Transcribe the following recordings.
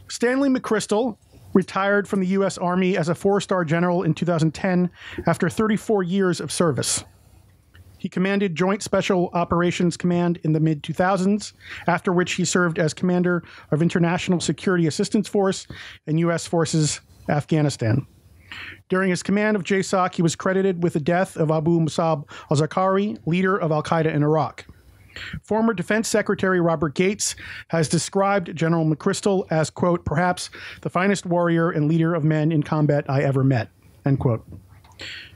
Stanley McChrystal retired from the U.S. Army as a 4-star general in 2010 after 34 years of service. He commanded Joint Special Operations Command in the mid-2000s, after which he served as commander of International Security Assistance Force and U.S. Forces Afghanistan. During his command of JSOC, he was credited with the death of Abu Musab al-Zarqawi, leader of al-Qaeda in Iraq. Former Defense Secretary Robert Gates has described General McChrystal as, quote, perhaps the finest warrior and leader of men in combat I ever met, end quote.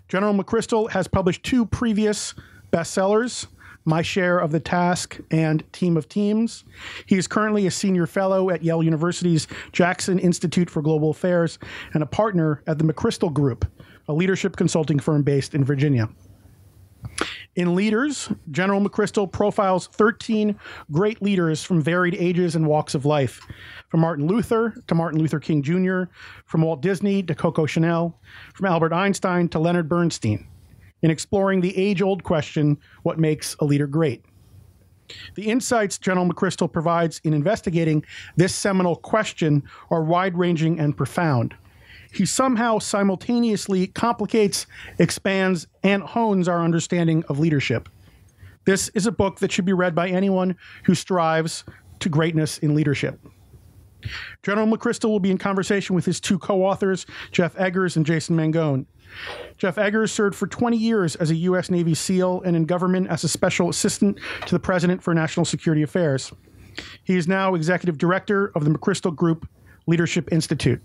General McChrystal has published 2 previous bestsellers, My Share of the Task and Team of Teams. He is currently a senior fellow at Yale University's Jackson Institute for Global Affairs and a partner at the McChrystal Group, a leadership consulting firm based in Virginia. In Leaders, General McChrystal profiles 13 great leaders from varied ages and walks of life, from Martin Luther to Martin Luther King Jr., from Walt Disney to Coco Chanel, from Albert Einstein to Leonard Bernstein, in exploring the age-old question, what makes a leader great? The insights General McChrystal provides in investigating this seminal question are wide-ranging and profound. He somehow simultaneously complicates, expands, and hones our understanding of leadership. This is a book that should be read by anyone who strives to greatness in leadership. General McChrystal will be in conversation with his 2 co-authors, Jeff Eggers and Jason Mangone. Jeff Eggers served for 20 years as a U.S. Navy SEAL and in government as a special assistant to the President for National Security Affairs. He is now executive director of the McChrystal Group Leadership Institute.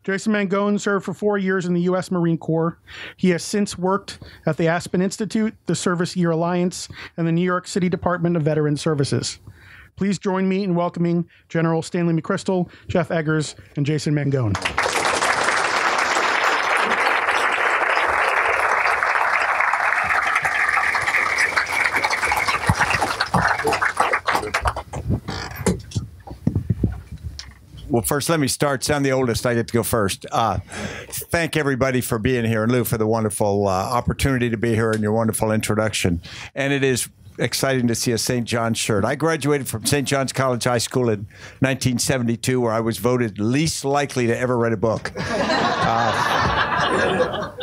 Jason Mangone served for 4 years in the U.S. Marine Corps. He has since worked at the Aspen Institute, the Service Year Alliance, and the New York City Department of Veteran Services. Please join me in welcoming General Stanley McChrystal, Jeff Eggers, and Jason Mangone. Well, first, let me start. I'm the oldest. I get to go first. Thank everybody for being here, and Lou, for the wonderful opportunity to be here and your wonderful introduction. And it is exciting to see a St. John's shirt. I graduated from St. John's College High School in 1972, where I was voted least likely to ever write a book.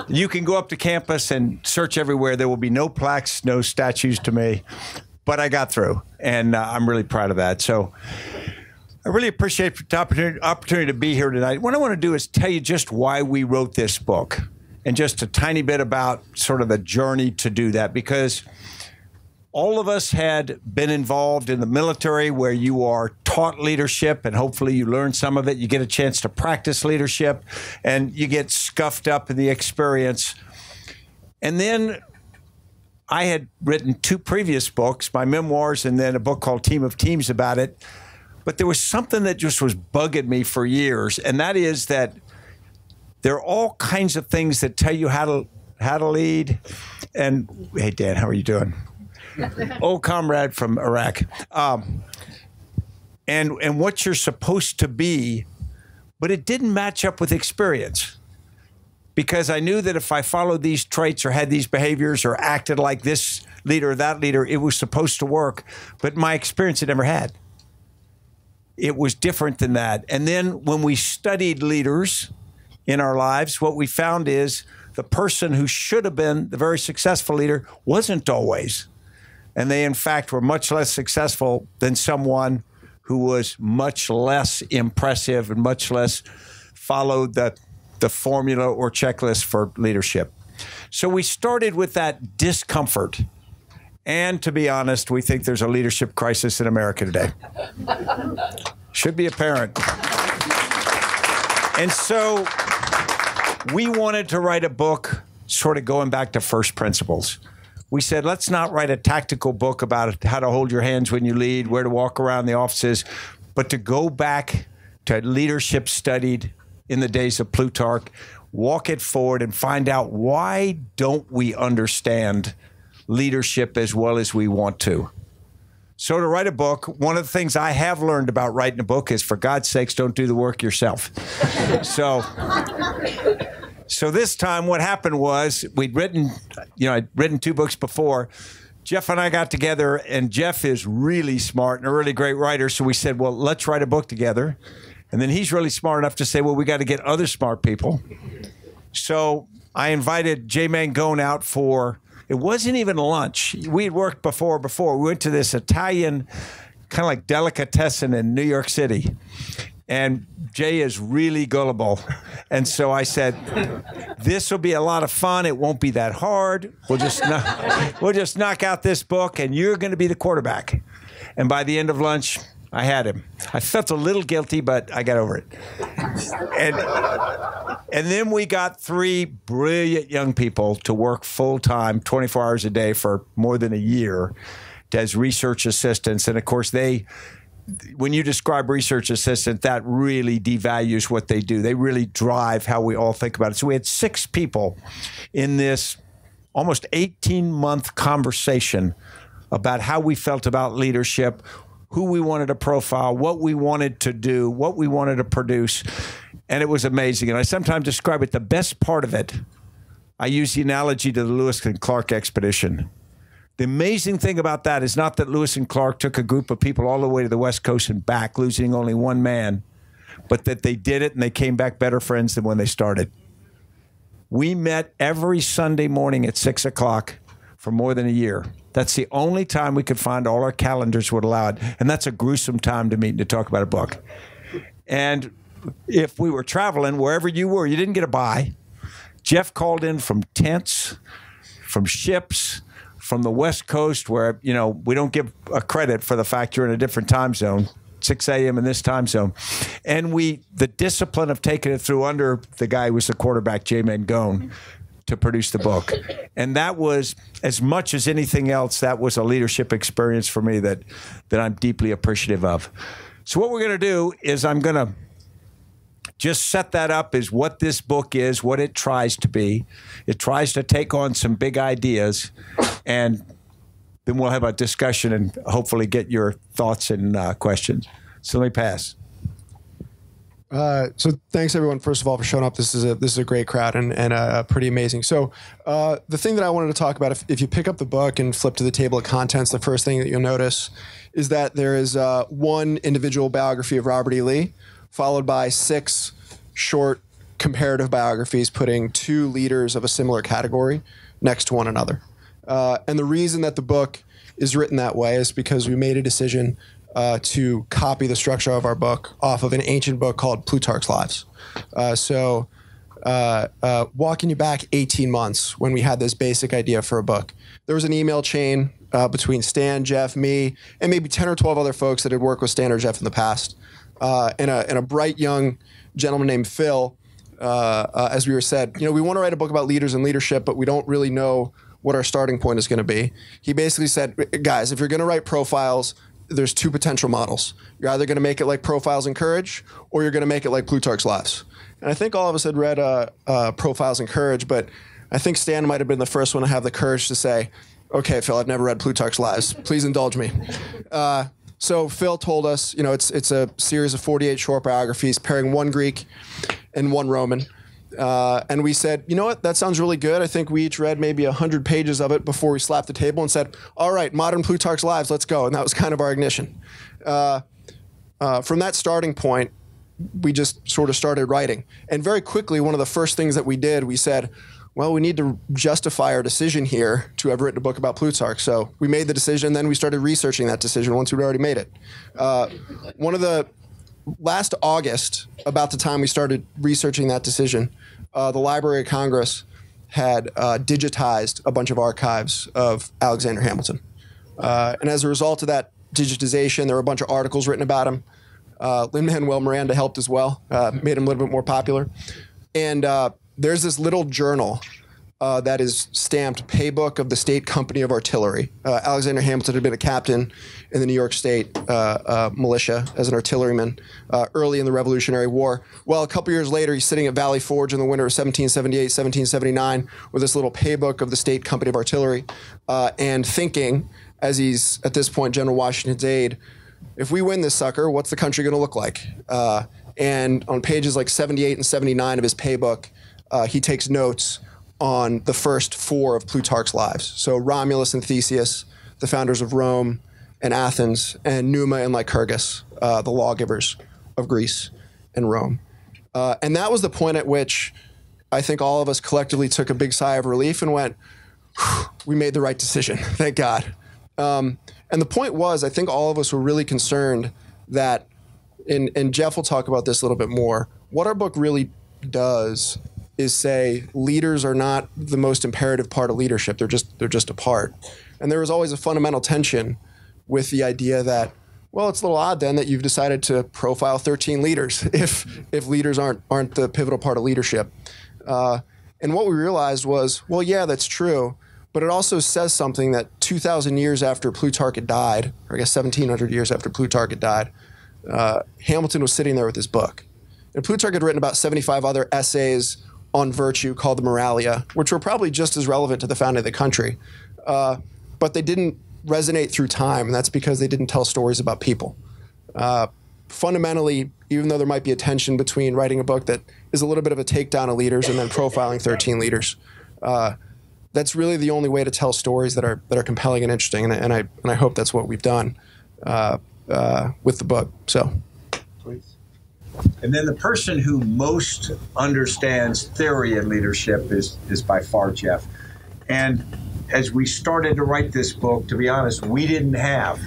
You can go up to campus and search everywhere. There will be no plaques, no statues to me. But I got through, and I'm really proud of that. So I really appreciate the opportunity to be here tonight. What I want to do is tell you just why we wrote this book and just a tiny bit about sort of the journey to do that, because all of us had been involved in the military where you are taught leadership and hopefully you learn some of it. You get a chance to practice leadership and you get scuffed up in the experience. And then I had written 2 previous books, my memoirs and then a book called Team of Teams about it. But there was something that just was bugging me for years, and that is that there are all kinds of things that tell you how to lead. And hey, Dan, how are you doing? Old comrade from Iraq. And what you're supposed to be, but it didn't match up with experience. Because I knew that if I followed these traits or had these behaviors or acted like this leader or that leader, it was supposed to work. But my experience, it never had. It was different than that. And then when we studied leaders in our lives, what we found is the person who should have been the very successful leader wasn't always. And they, in fact, were much less successful than someone who was much less impressive and much less followed the formula or checklist for leadership. So we started with that discomfort. And to be honest, we think there's a leadership crisis in America today. Should be apparent. And so we wanted to write a book sort of going back to first principles. We said, let's not write a tactical book about how to hold your hands when you lead, where to walk around the offices, but to go back to leadership studied in the days of Plutarch, walk it forward and find out why don't we understand leadership as well as we want to. So to write a book, one of the things I have learned about writing a book is, for God's sakes, don't do the work yourself. So this time what happened was I'd written 2 books before. Jeff and I got together, and Jeff is really smart and a really great writer. So we said, well, let's write a book together. And then he's really smart enough to say, well, we got to get other smart people. So I invited Jay Mangone out for, it wasn't even lunch. We had worked before. We went to this Italian kind of like delicatessen in New York City. And Jay is really gullible. And so I said, this will be a lot of fun. It won't be that hard. We'll just knock out this book, and you're going to be the quarterback. And by the end of lunch, I had him. I felt a little guilty, but I got over it. And then we got 3 brilliant young people to work full-time, 24 hours a day for more than a year as research assistants. And, of course, when you describe research assistant, that really devalues what they do. They really drive how we all think about it. So we had 6 people in this almost 18-month conversation about how we felt about leadership, who we wanted to profile, what we wanted to do, what we wanted to produce. And it was amazing. And I sometimes describe it, the best part of it, I use the analogy to the Lewis and Clark expedition. The amazing thing about that is not that Lewis and Clark took a group of people all the way to the West Coast and back, losing only one man, but that they did it and they came back better friends than when they started. We met every Sunday morning at 6 o'clock for more than a year. That's the only time we could find, all our calendars would allow it. And that's a gruesome time to meet and to talk about a book. And if we were traveling, wherever you were, you didn't get a buy. Jeff called in from tents, from ships, from the West Coast, where, we don't give a credit for the fact you're in a different time zone, 6 a.m. in this time zone. And the discipline of taking it through under the guy who was the quarterback, Jay Mangone, to produce the book. And that was, as much as anything else, that was a leadership experience for me that I'm deeply appreciative of. So what we're going to do is I'm going to just set that up as what this book is, what it tries to be. It tries to take on some big ideas, and then we'll have a discussion and hopefully get your thoughts and questions. So let me pass. So thanks everyone, first of all, for showing up. This is a great crowd and pretty amazing. So the thing that I wanted to talk about, if you pick up the book and flip to the table of contents, the first thing that you'll notice is that there is one individual biography of Robert E. Lee, followed by 6 short comparative biographies putting 2 leaders of a similar category next to one another. And the reason that the book is written that way is because we made a decision to copy the structure of our book off of an ancient book called Plutarch's Lives. Walking you back 18 months when we had this basic idea for a book, there was an email chain between Stan, Jeff, me, and maybe 10 or 12 other folks that had worked with Stan or Jeff in the past. And a bright young gentleman named Phil, as we were said, we want to write a book about leaders and leadership, but we don't really know what our starting point is going to be. He basically said, guys, if you're going to write profiles, there's 2 potential models. You're either going to make it like Profiles in Courage, or you're going to make it like Plutarch's Lives. And I think all of us had read Profiles in Courage, but I think Stan might have been the first one to have the courage to say, okay, Phil, I've never read Plutarch's Lives. Please indulge me. So Phil told us, it's a series of 48 short biographies pairing 1 Greek and 1 Roman. And we said, you know what, that sounds really good. I think we each read maybe 100 pages of it before we slapped the table and said, all right, modern Plutarch's Lives, let's go. And that was kind of our ignition. From that starting point, we just sort of started writing. And very quickly, one of the first things that we did, we said, well, we need to justify our decision here to have written a book about Plutarch. So we made the decision, then we started researching that decision once we'd already made it. Last August, about the time we started researching that decision, the Library of Congress had digitized a bunch of archives of Alexander Hamilton. And as a result of that digitization, there were a bunch of articles written about him. Lin-Manuel Miranda helped as well, made him a little bit more popular. And there's this little journal that is stamped Paybook of the State Company of Artillery. Alexander Hamilton had been a captain in the New York State militia as an artilleryman early in the Revolutionary War. Well, a couple years later, he's sitting at Valley Forge in the winter of 1778, 1779 with this little Paybook of the State Company of Artillery and thinking, as he's at this point General Washington's aide, if we win this sucker, what's the country going to look like? And on pages like 78 and 79 of his Paybook, he takes notes on the first 4 of Plutarch's Lives. So Romulus and Theseus, the founders of Rome and Athens, and Numa and Lycurgus, the lawgivers of Greece. and Rome. And that was the point at which I think all of us collectively took a big sigh of relief and went, we made the right decision, thank God. And the point was, I think all of us were really concerned that, and Jeff will talk about this a little bit more, what our book really does is say leaders are not the most imperative part of leadership. They're just a part. And there was always a fundamental tension with the idea that, well, it's a little odd then that you've decided to profile 13 leaders if leaders aren't the pivotal part of leadership. And what we realized was, well, yeah, that's true, but it also says something that 2,000 years after Plutarch had died, or I guess 1,700 years after Plutarch had died, Hamilton was sitting there with his book. And Plutarch had written about 75 other essays on virtue called the Moralia, which were probably just as relevant to the founding of the country. But they didn't resonate through time, and that's because they didn't tell stories about people. Fundamentally, even though there might be a tension between writing a book that is a little bit of a takedown of leaders and then profiling 13 leaders, that's really the only way to tell stories that are compelling and interesting, and I hope that's what we've done with the book. So. And then the person who most understands theory and leadership is by far Jeff. And as we started to write this book, to be honest, we didn't have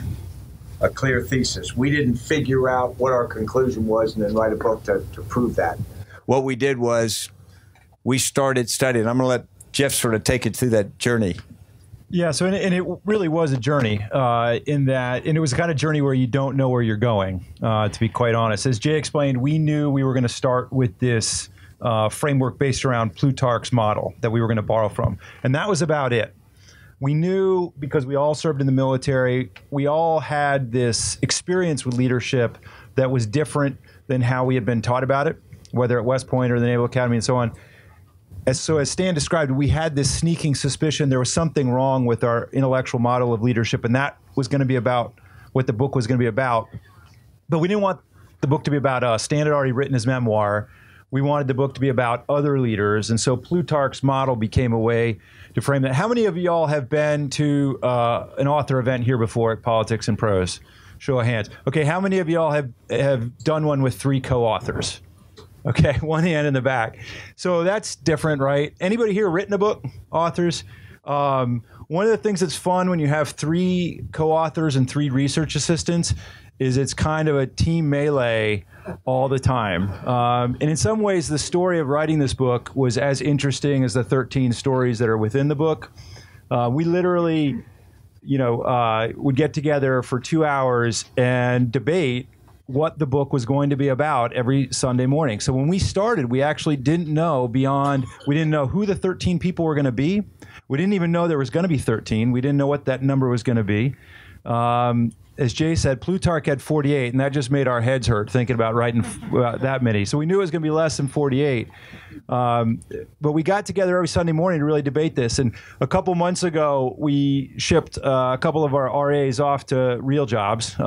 a clear thesis. We didn't figure out what our conclusion was and then write a book to prove that. What we did was we started studying. I'm going to let Jeff sort of take it through that journey. Yeah, so and it really was a journey in that, and it was the kind of journey where you don't know where you're going, to be quite honest. As Jay explained, we knew we were going to start with this framework based around Plutarch's model that we were going to borrow from, and that was about it. We knew, because we all served in the military, we all had this experience with leadership that was different than how we had been taught about it, whether at West Point or the Naval Academy and so on. So as Stan described, we had this sneaking suspicion there was something wrong with our intellectual model of leadership, and that was going to be about what the book was going to be about. But we didn't want the book to be about us. Stan had already written his memoir. We wanted the book to be about other leaders, and so Plutarch's model became a way to frame that. How many of y'all have been to an author event here before at Politics and Prose? Show of hands. Okay, how many of y'all have done one with 3 co-authors? Okay, one hand in the back. So that's different, right? Anybody here written a book? Authors? One of the things that's fun when you have 3 co-authors and 3 research assistants is it's kind of a team melee all the time. And in some ways, the story of writing this book was as interesting as the 13 stories that are within the book. We literally, would get together for 2 hours and debate what the book was going to be about every Sunday morning. So when we started, we actually didn't know we didn't know who the 13 people were going to be. We didn't even know there was going to be 13. We didn't know what that number was going to be. As Jay said, Plutarch had 48, and that just made our heads hurt thinking about writing that many. So we knew it was going to be less than 48. But we got together every Sunday morning to really debate this. And a couple months ago, we shipped a couple of our RAs off to real jobs.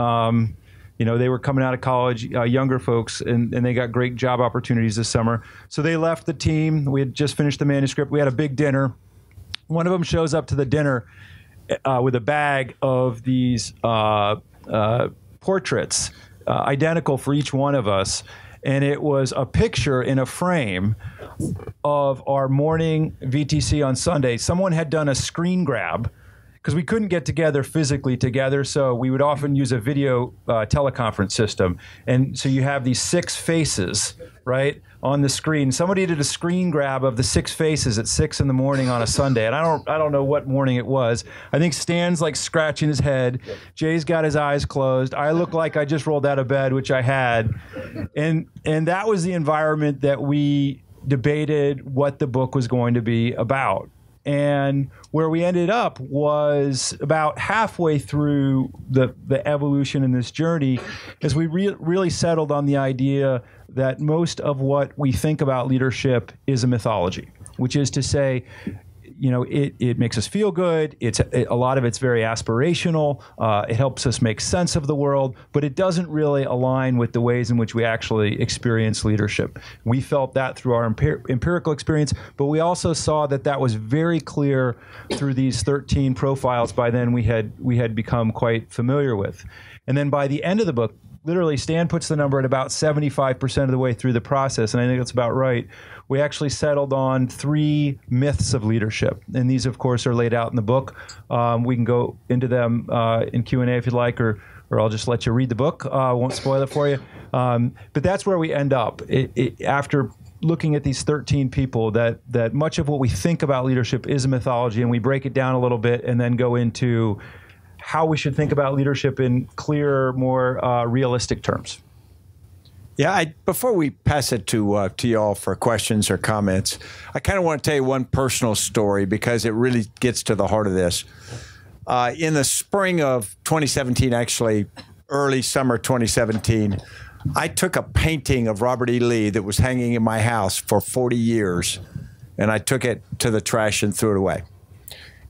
They were coming out of college, younger folks, and they got great job opportunities this summer. So they left the team. We had just finished the manuscript. We had a big dinner. One of them shows up to the dinner with a bag of these portraits, identical for each one of us. And it was a picture in a frame of our morning VTC on Sunday. Someone had done a screen grab, because we couldn't get together physically together, so we would often use a video teleconference system. And so you have these 6 faces, right, on the screen. Somebody did a screen grab of the 6 faces at 6 in the morning on a Sunday, and I don't know what morning it was. I think Stan's like scratching his head. Jay's got his eyes closed. I look like I just rolled out of bed, which I had. And that was the environment that we debated what the book was going to be about. And where we ended up was about halfway through the evolution in this journey, as we really settled on the idea that most of what we think about leadership is a mythology, which is to say, it makes us feel good. A lot of it's very aspirational. It helps us make sense of the world, but it doesn't really align with the ways in which we actually experience leadership. We felt that through our empirical experience, but we also saw that was very clear through these 13 profiles by then we had become quite familiar with. And then by the end of the book, literally, Stan puts the number at about 75% of the way through the process, and I think that's about right. We actually settled on 3 myths of leadership, and these, of course, are laid out in the book. We can go into them in Q&A if you'd like, or I'll just let you read the book. I won't spoil it for you. But that's where we end up. After looking at these 13 people, that much of what we think about leadership is a mythology, and we break it down a little bit and then go into how we should think about leadership in clearer, more realistic terms. Yeah, before we pass it to y'all for questions or comments, I kind of want to tell you one personal story because it really gets to the heart of this. In the spring of 2017, actually early summer 2017, I took a painting of Robert E. Lee that was hanging in my house for 40 years, and I took it to the trash and threw it away.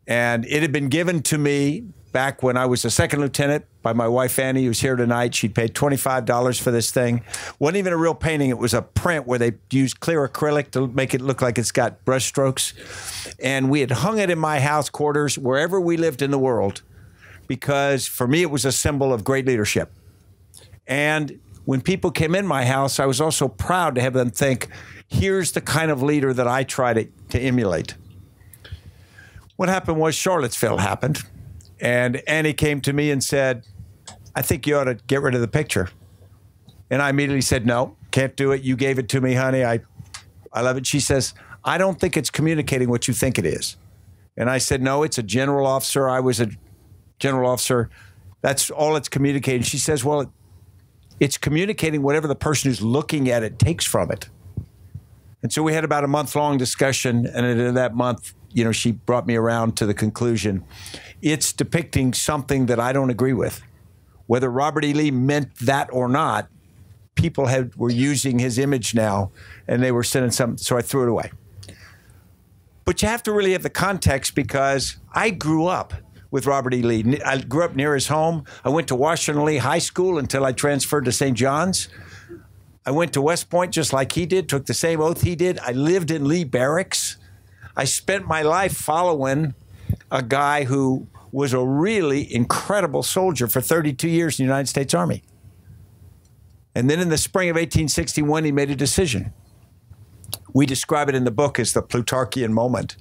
And it had been given to me back when I was a second lieutenant by my wife, Annie, who's here tonight. She'd paid $25 for this thing. Wasn't even a real painting. It was a print where they used clear acrylic to make it look like it's got brush strokes. And we had hung it in my house quarters wherever we lived in the world because for me, it was a symbol of great leadership. And when people came in my house, I was also proud to have them think, here's the kind of leader that I try to emulate. What happened was Charlottesville happened. And Annie came to me and said, I think you ought to get rid of the picture. And I immediately said, no, can't do it. You gave it to me, honey. I love it. She says, I don't think it's communicating what you think it is. And I said, no, it's a general officer. I was a general officer. That's all it's communicating. She says, well, it's communicating whatever the person who's looking at it takes from it. And so we had about a month-long discussion. And in that month, she brought me around to the conclusion. It's depicting something that I don't agree with. Whether Robert E. Lee meant that or not, people were using his image now, and they were sending something, so I threw it away. But you have to really have the context because I grew up with Robert E. Lee. I grew up near his home. I went to Washington Lee High School until I transferred to St. John's. I went to West Point just like he did, took the same oath he did. I lived in Lee Barracks. I spent my life following a guy who was a really incredible soldier for 32 years in the United States Army. And then in the spring of 1861, he made a decision. We describe it in the book as the Plutarchian moment,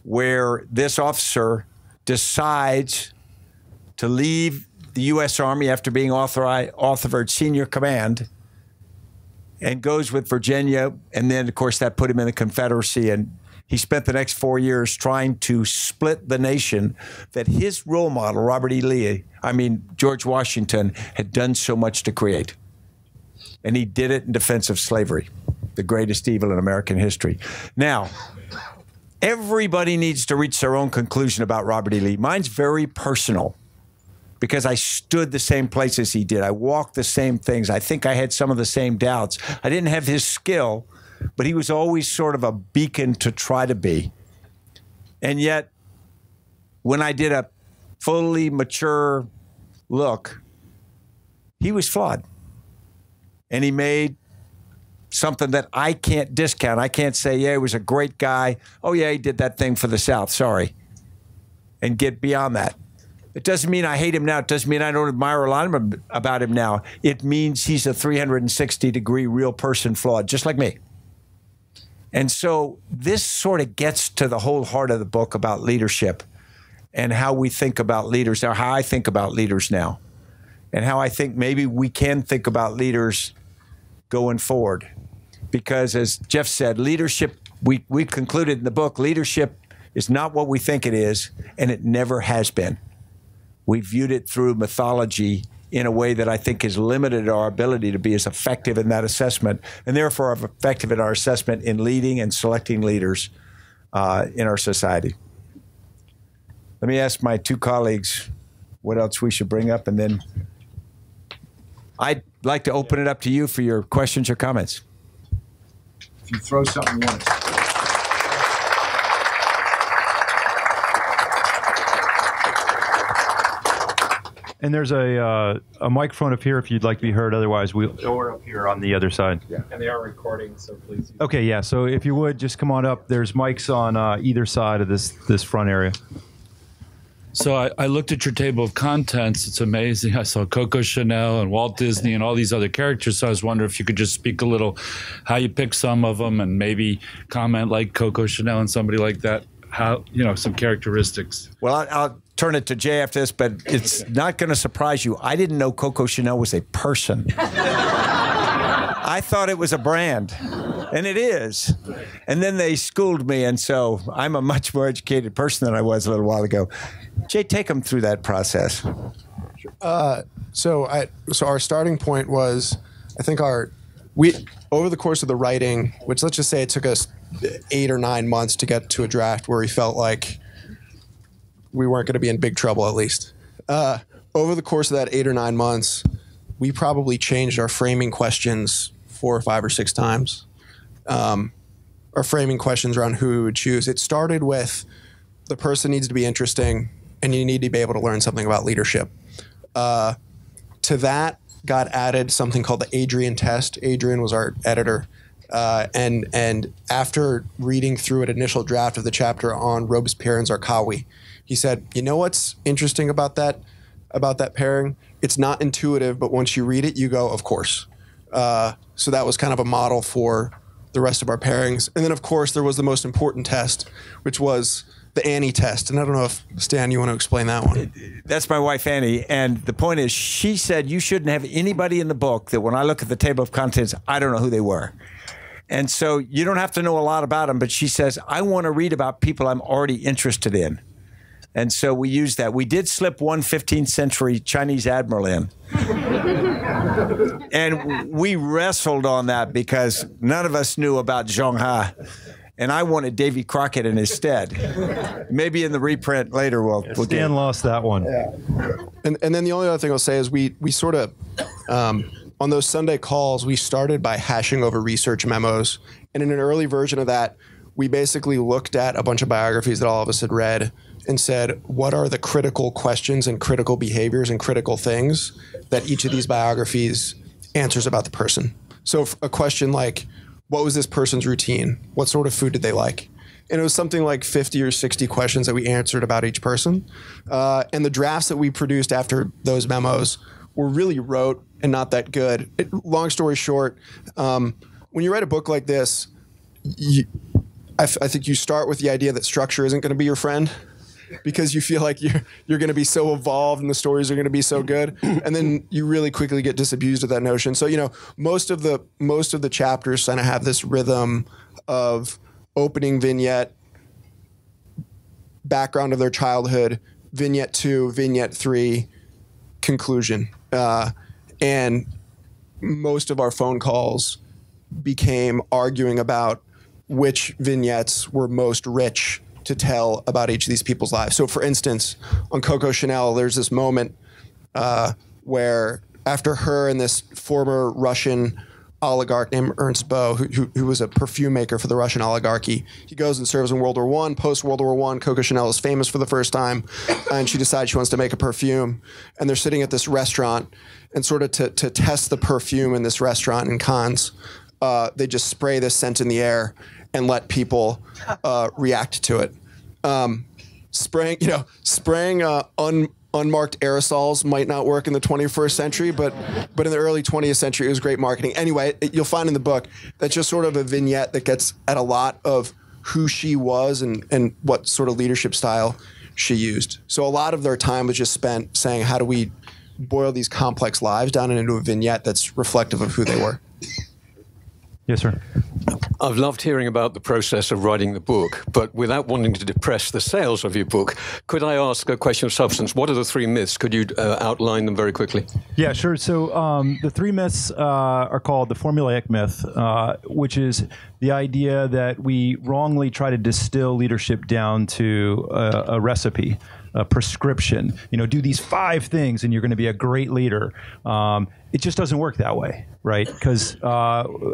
where this officer decides to leave the U.S. Army after being offered senior command and goes with Virginia. And then, of course, that put him in the Confederacy. And he spent the next 4 years trying to split the nation that his role model, George Washington, had done so much to create. And he did it in defense of slavery, the greatest evil in American history. Now, everybody needs to reach their own conclusion about Robert E. Lee. Mine's very personal because I stood the same places he did. I walked the same things. I think I had some of the same doubts. I didn't have his skill, but he was always sort of a beacon to try to be. And yet, when I did a fully mature look, he was flawed. And he made something that I can't discount. I can't say, yeah, he was a great guy. Oh, yeah, he did that thing for the South. Sorry. And get beyond that. It doesn't mean I hate him now. It doesn't mean I don't admire a lot about him now. It means he's a 360-degree real person, flawed, just like me. And so this sort of gets to the whole heart of the book about leadership and how we think about leaders, or how I think about leaders now, and how I think maybe we can think about leaders going forward. Because as Jeff said, leadership, we concluded in the book, leadership is not what we think it is, and it never has been. We viewed it through mythology in a way that I think has limited our ability to be as effective in that assessment, and therefore effective in our assessment in leading and selecting leaders in our society. Let me ask my two colleagues what else we should bring up, and then I'd like to open it up to you for your questions or comments. If you throw something once. And there's a microphone up here if you'd like to be heard. Otherwise, we're up here on the other side. Yeah. And they are recording, so please. Okay, yeah. So if you would, just come on up. There's mics on either side of this front area. So I looked at your table of contents. It's amazing. I saw Coco Chanel and Walt Disney and all these other characters. So I was wondering if you could just speak a little how you pick some of them and maybe comment like Coco Chanel and somebody like that, how, some characteristics. Well, I'll turn it to Jay after this, but it's not going to surprise you. I didn't know Coco Chanel was a person. I thought it was a brand, and it is. And then they schooled me, and so I'm a much more educated person than I was a little while ago. Jay, take them through that process. So our starting point was, I think over the course of the writing, which let's just say it took us 8 or 9 months to get to a draft where we felt like we weren't going to be in big trouble, at least. Over the course of that 8 or 9 months, we probably changed our framing questions 4 or 5 or 6 times. Our framing questions around who we would choose. It started with the person needs to be interesting and you need to be able to learn something about leadership. To that got added something called the Adrian test. Adrian was our editor. And after reading through an initial draft of the chapter on Robespierre and Zarqawi, he said, you know what's interesting about that pairing? It's not intuitive, but once you read it, you go, of course. So that was kind of a model for the rest of our pairings. And then, of course, there was the most important test, which was the Annie test. And I don't know if, Stan, you want to explain that one? That's my wife, Annie. And the point is, she said you shouldn't have anybody in the book that when I look at the table of contents, I don't know who they were. And so you don't have to know a lot about them, but she says, I want to read about people I'm already interested in. And so we used that. We did slip one 15th century Chinese admiral in. And we wrestled on that because none of us knew about Zheng He. And I wanted Davy Crockett in his stead. Maybe in the reprint later we'll Stan lost that one. Yeah. And then the only other thing I'll say is we sort of, on those Sunday calls, we started by hashing over research memos. And in an early version of that, we basically looked at a bunch of biographies that all of us had read and said, what are the critical questions and critical behaviors and critical things that each of these biographies answers about the person? So a question like, what was this person's routine? What sort of food did they like? And it was something like 50 or 60 questions that we answered about each person. And the drafts that we produced after those memos were really rote and not that good. Long story short, when you write a book like this, I think you start with the idea that structure isn't going to be your friend because you feel like you're going to be so evolved and the stories are going to be so good, and then you really quickly get disabused of that notion. So most of the chapters kind of have this rhythm of opening vignette, background of their childhood, vignette 2, vignette 3, conclusion, and most of our phone calls became arguing about which vignettes were most rich to tell about each of these people's lives. So for instance, on Coco Chanel, there's this moment where after her and this former Russian oligarch named Ernst Beau, who was a perfume maker for the Russian oligarchy, he goes and serves in World War I. Post-World War I, Coco Chanel is famous for the first time, and she decides she wants to make a perfume. And they're sitting at this restaurant, and sort of to test the perfume in this restaurant in Cannes, they just spray this scent in the air and let people react to it. Spraying unmarked aerosols might not work in the 21st century, but in the early 20th century, it was great marketing. Anyway, you'll find in the book that's just sort of a vignette that gets at a lot of who she was and what sort of leadership style she used. So a lot of their time was just spent saying, how do we boil these complex lives down into a vignette that's reflective of who they were? Yes, sir. I've loved hearing about the process of writing the book, but without wanting to depress the sales of your book, could I ask a question of substance? What are the 3 myths? Could you outline them very quickly? Yeah, sure. So the 3 myths are called the formulaic myth, which is the idea that we wrongly try to distill leadership down to a recipe, a prescription. Do these 5 things and you're going to be a great leader. It just doesn't work that way, right? Because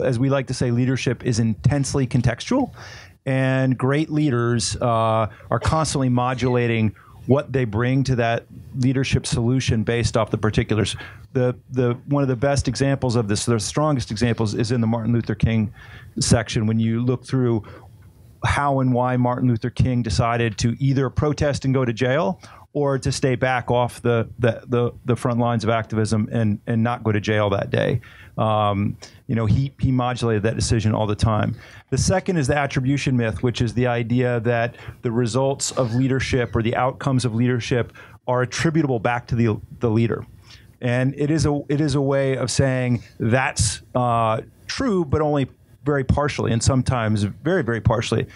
as we like to say, leadership is intensely contextual, and great leaders are constantly modulating what they bring to that leadership solution based off the particulars. One of the best examples of this, the strongest examples, is in the Martin Luther King section. When you look through how and why Martin Luther King decided to either protest and go to jail or to stay back off the front lines of activism and not go to jail that day. He modulated that decision all the time. The second is the attribution myth, which is the idea that the results of leadership or the outcomes of leadership are attributable back to the leader. And it is a way of saying that's true, but only very partially, and sometimes very, very partially,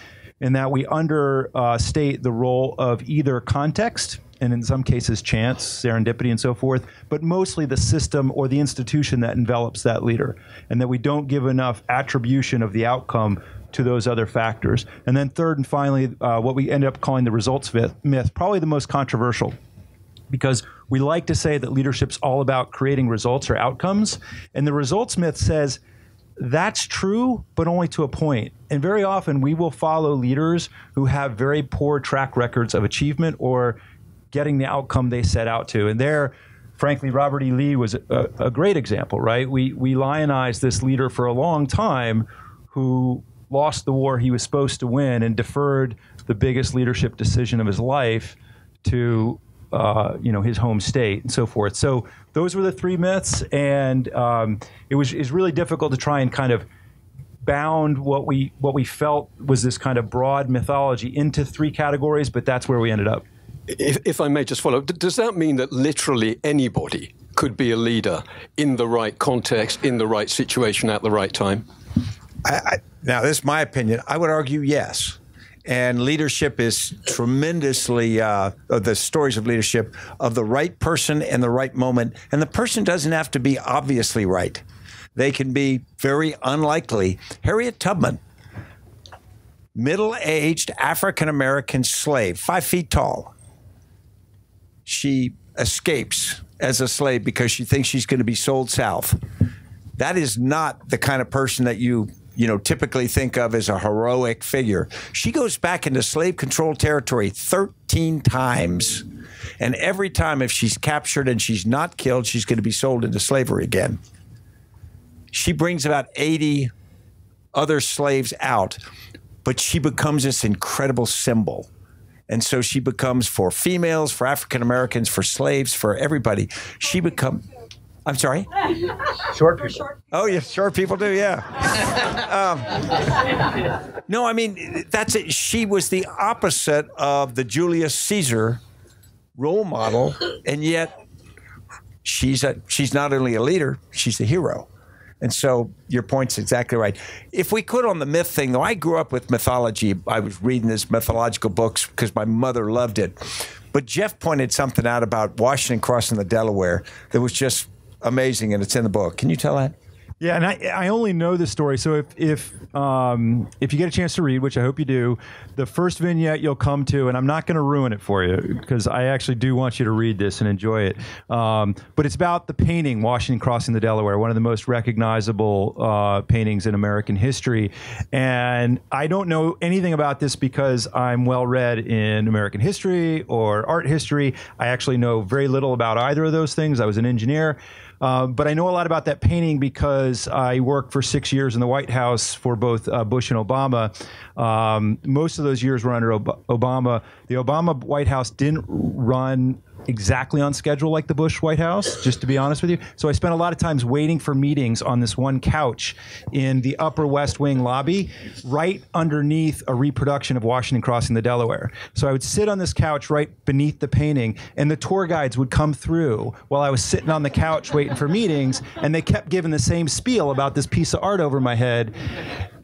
in that we understate the role of either context, and in some cases chance, serendipity, and so forth, but mostly the system or the institution that envelops that leader, and that we don't give enough attribution of the outcome to those other factors. And then third and finally, what we end up calling the results myth, probably the most controversial, because we like to say that leadership's all about creating results or outcomes, and the results myth says that's true, but only to a point. And very often we will follow leaders who have very poor track records of achievement or getting the outcome they set out to. And there, frankly, Robert E. Lee was a great example, right? We lionized this leader for a long time who lost the war he was supposed to win and deferred the biggest leadership decision of his life to his home state and so forth. So those were the three myths, and it was really difficult to try and kind of bound what we felt was this kind of broad mythology into three categories, but that's where we ended up. If I may just follow, does that mean that literally anybody could be a leader in the right context, in the right situation, at the right time? Now, this is my opinion. I would argue yes. And leadership is tremendously, the stories of leadership, of the right person and the right moment. And the person doesn't have to be obviously right. They can be very unlikely. Harriet Tubman, middle-aged African-American slave, 5 feet tall. She escapes as a slave because she thinks she's going to be sold south. That is not the kind of person that you typically think of as a heroic figure. She goes back into slave-controlled territory 13 times. And every time, if she's captured and she's not killed, she's going to be sold into slavery again. She brings about 80 other slaves out, but she becomes this incredible symbol. And so she becomes, for females, for African-Americans, for slaves, for everybody, she becomes... I'm sorry? Short people. Oh, yeah, short people do, yeah. No, I mean, that's it. She was the opposite of the Julius Caesar role model, and yet she's not only a leader, she's a hero. And so your point's exactly right. If we could, on the myth thing, though, I grew up with mythology. I was reading these mythological books because my mother loved it. But Jeff pointed something out about Washington crossing the Delaware that was just amazing, and it's in the book. Can you tell that? Yeah, and I only know this story. So if you get a chance to read, which I hope you do, the first vignette you'll come to, and I'm not going to ruin it for you because I actually do want you to read this and enjoy it. But it's about the painting Washington Crossing the Delaware, one of the most recognizable paintings in American history. And I don't know anything about this because I'm well read in American history or art history. I actually know very little about either of those things. I was an engineer. But I know a lot about that painting because I worked for 6 years in the White House for both Bush and Obama. Most of those years were under Obama. The Obama White House didn't run exactly on schedule like the Bush White House, just to be honest with you. So I spent a lot of times waiting for meetings on this one couch in the Upper West Wing lobby, right underneath a reproduction of Washington Crossing the Delaware. So I would sit on this couch right beneath the painting, and the tour guides would come through while I was sitting on the couch waiting for meetings, and they kept giving the same spiel about this piece of art over my head.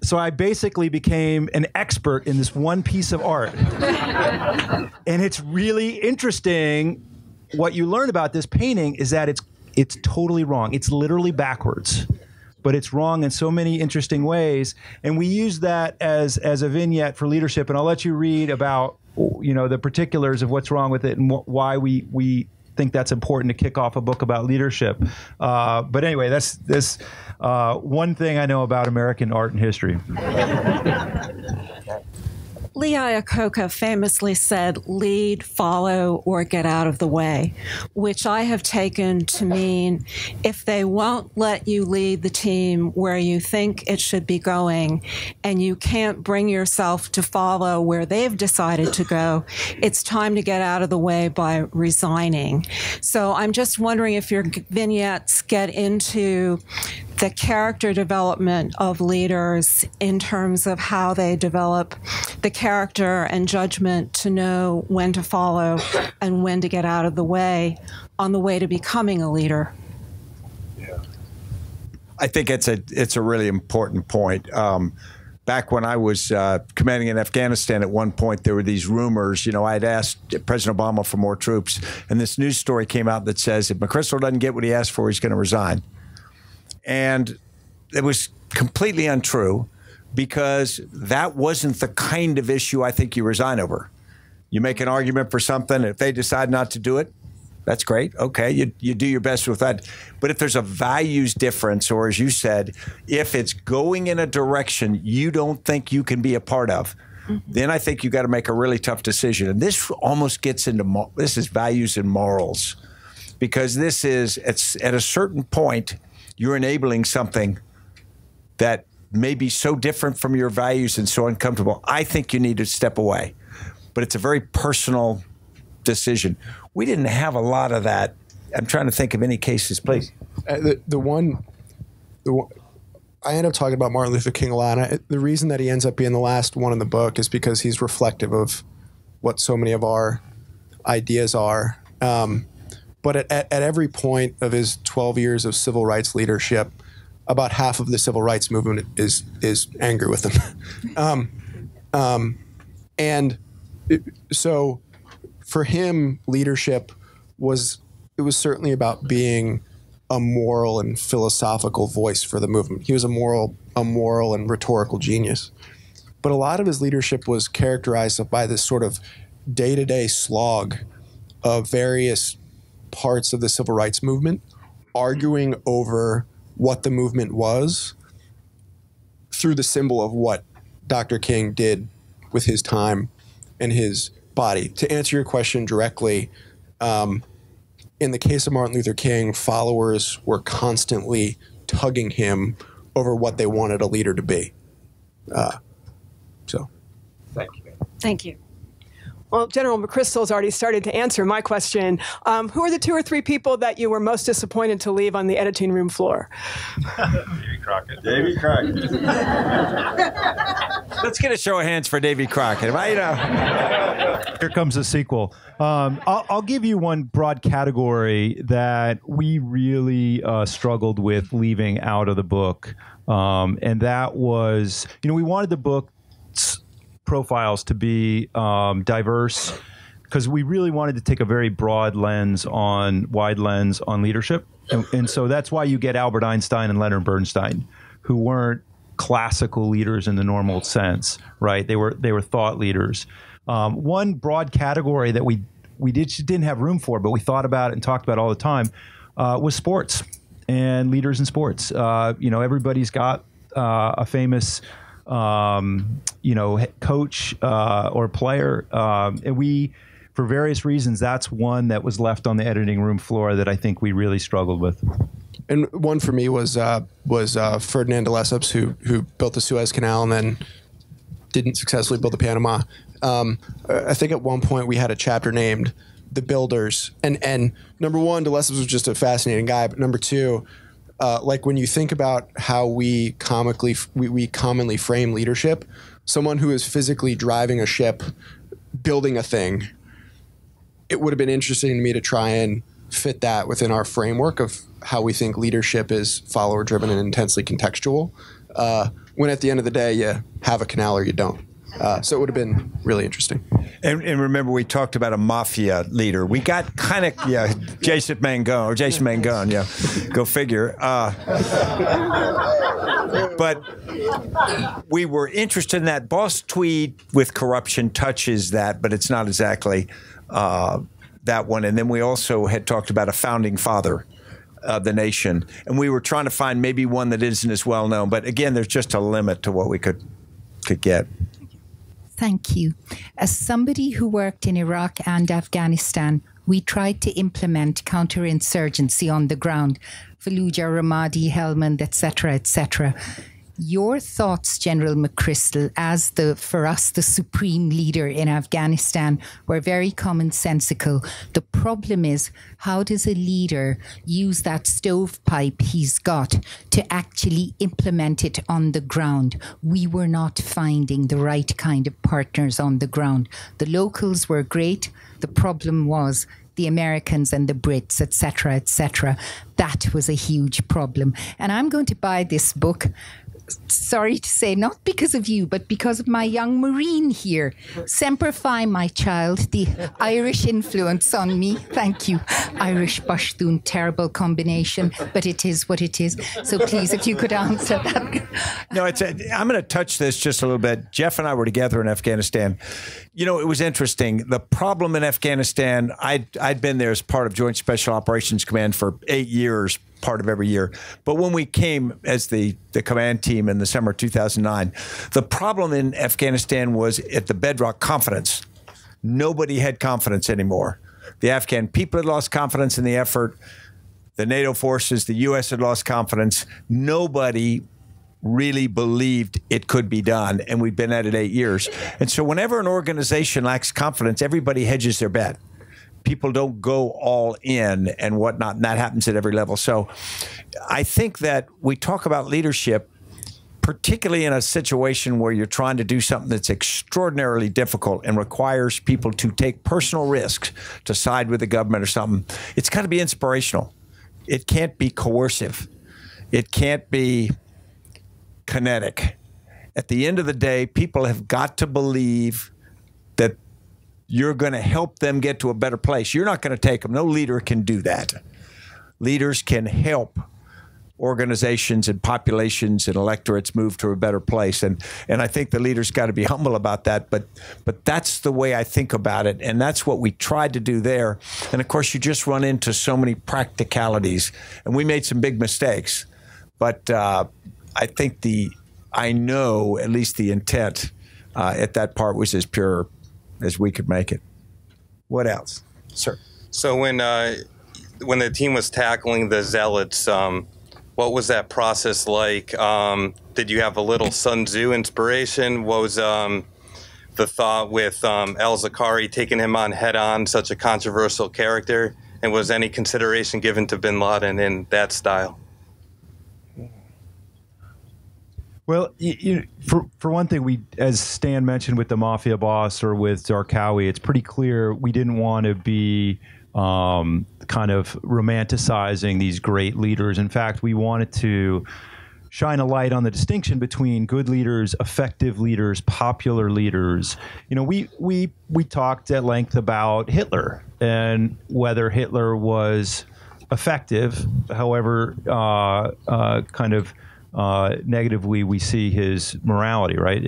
So I basically became an expert in this one piece of art. And it's really interesting. What you learn about this painting is that it's totally wrong. It's literally backwards, but it's wrong in so many interesting ways. And we use that as a vignette for leadership. And I'll let you read about the particulars of what's wrong with it and why we think that's important to kick off a book about leadership. But anyway, that's one thing I know about American art and history. Lee Iacocca famously said, lead, follow, or get out of the way, which I have taken to mean if they won't let you lead the team where you think it should be going, and you can't bring yourself to follow where they've decided to go, it's time to get out of the way by resigning. So I'm just wondering if your vignettes get into the character development of leaders in terms of how they develop the character and judgment to know when to follow and when to get out of the way on the way to becoming a leader. I think it's a really important point. Back when I was commanding in Afghanistan, at one point there were these rumors. You know, I had asked President Obama for more troops, and this news story came out that says if McChrystal doesn't get what he asked for, he's going to resign. And it was completely untrue, because that wasn't the kind of issue I think you resign over. You make an argument for something. If they decide not to do it, that's great. Okay, you do your best with that. But if there's a values difference, or as you said, if it's going in a direction you don't think you can be a part of, then I think you got to make a really tough decision. And this almost gets into, this is values and morals, because this is, it's at a certain point, you're enabling something that may be so different from your values and so uncomfortable. I think you need to step away. But it's a very personal decision. We didn't have a lot of that. I'm trying to think of any cases, please. The one I end up talking about Martin Luther King a lot. The reason that he ends up being the last one in the book is because he's reflective of what so many of our ideas are. But at every point of his 12 years of civil rights leadership, about half of the civil rights movement is angry with him. So for him, leadership was certainly about being a moral and philosophical voice for the movement. He was a moral and rhetorical genius. But a lot of his leadership was characterized by this sort of day-to-day slog of various parts of the civil rights movement arguing over what the movement was through the symbol of what Dr. King did with his time and his body. To answer your question directly, in the case of Martin Luther King, followers were constantly tugging him over what they wanted a leader to be. Thank you. Thank you. Well, General McChrystal has already started to answer my question. Who are the 2 or 3 people that you were most disappointed to leave on the editing room floor? Davy Crockett. Davy Crockett. Let's get a show of hands for Davy Crockett. Here comes the sequel. I'll give you one broad category that we really struggled with leaving out of the book. And that was, we wanted the book profiles to be diverse, because we really wanted to take a very wide lens on leadership. And so that's why you get Albert Einstein and Leonard Bernstein, who weren't classical leaders in the normal sense, right? They were thought leaders. One broad category that we didn't have room for, but we thought about it and talked about all the time, was sports and leaders in sports. Everybody's got a famous coach or player. And we, for various reasons, that's one that was left on the editing room floor that I think we really struggled with. And one for me was Ferdinand de Lesseps, who built the Suez Canal and then didn't successfully build the Panama. I think at one point we had a chapter named The Builders. And number one, de Lesseps was just a fascinating guy. But number two, like when you think about how we commonly frame leadership, someone who is physically driving a ship, building a thing, it would have been interesting to me to try and fit that within our framework of how we think leadership is follower-driven and intensely contextual, when at the end of the day, you have a canal or you don't. So it would have been really interesting. And remember, we talked about a mafia leader. We got kind of, Jason Mangone, go figure. But we were interested in that. Boss Tweed with corruption touches that, but it's not exactly that one. And then we also had talked about a founding father of the nation. And we were trying to find maybe one that isn't as well known. But again, there's just a limit to what we could get. Thank you. As somebody who worked in Iraq and Afghanistan, we tried to implement counterinsurgency on the ground, Fallujah, Ramadi, Helmand, etc., etc. Your thoughts, General McChrystal, as for us, the supreme leader in Afghanistan, were very commonsensical. The problem is, how does a leader use that stovepipe he's got to actually implement it on the ground? We were not finding the right kind of partners on the ground. The locals were great. The problem was the Americans and the Brits, etc., etc. That was a huge problem. And I'm going to buy this book, sorry to say, not because of you, but because of my young Marine here. Semper Fi, my child, the Irish influence on me. Thank you. Irish Pashtun, terrible combination, but it is what it is. So please, if you could answer that. No, I'm going to touch this just a little bit. Jeff and I were together in Afghanistan. You know, it was interesting. The problem in Afghanistan, I'd been there as part of Joint Special Operations Command for 8 years, part of every year. But when we came as the command team in the summer of 2009, the problem in Afghanistan was at the bedrock confidence. Nobody had confidence anymore. The Afghan people had lost confidence in the effort. The NATO forces, the U.S. had lost confidence. Nobody really believed it could be done, and we've been at it 8 years. And so whenever an organization lacks confidence, everybody hedges their bet. People don't go all in and whatnot, and that happens at every level. So I think that we talk about leadership, particularly in a situation where you're trying to do something that's extraordinarily difficult and requires people to take personal risks to side with the government or something. It's got to be inspirational. It can't be coercive. It can't be kinetic. At the end of the day, people have got to believe that you're going to help them get to a better place. You're not going to take them. No leader can do that. Leaders can help organizations and populations and electorates move to a better place. And I think the leaders got to be humble about that. But that's the way I think about it. And that's what we tried to do there. And of course, you just run into so many practicalities. And we made some big mistakes. But I think I know at least the intent at that part was as pure as we could make it. What else? Sir. So when the team was tackling the Zealots, what was that process like? Did you have a little Sun Tzu inspiration? What was the thought with al-Zakari taking him on head-on, such a controversial character? And was any consideration given to bin Laden in that style? Well, for one thing, we, as Stan mentioned with the Mafia boss or with Zarqawi, it's pretty clear we didn't want to be kind of romanticizing these great leaders. In fact, we wanted to shine a light on the distinction between good leaders, effective leaders, popular leaders. You know, we talked at length about Hitler and whether Hitler was effective, however negatively we see his morality, right?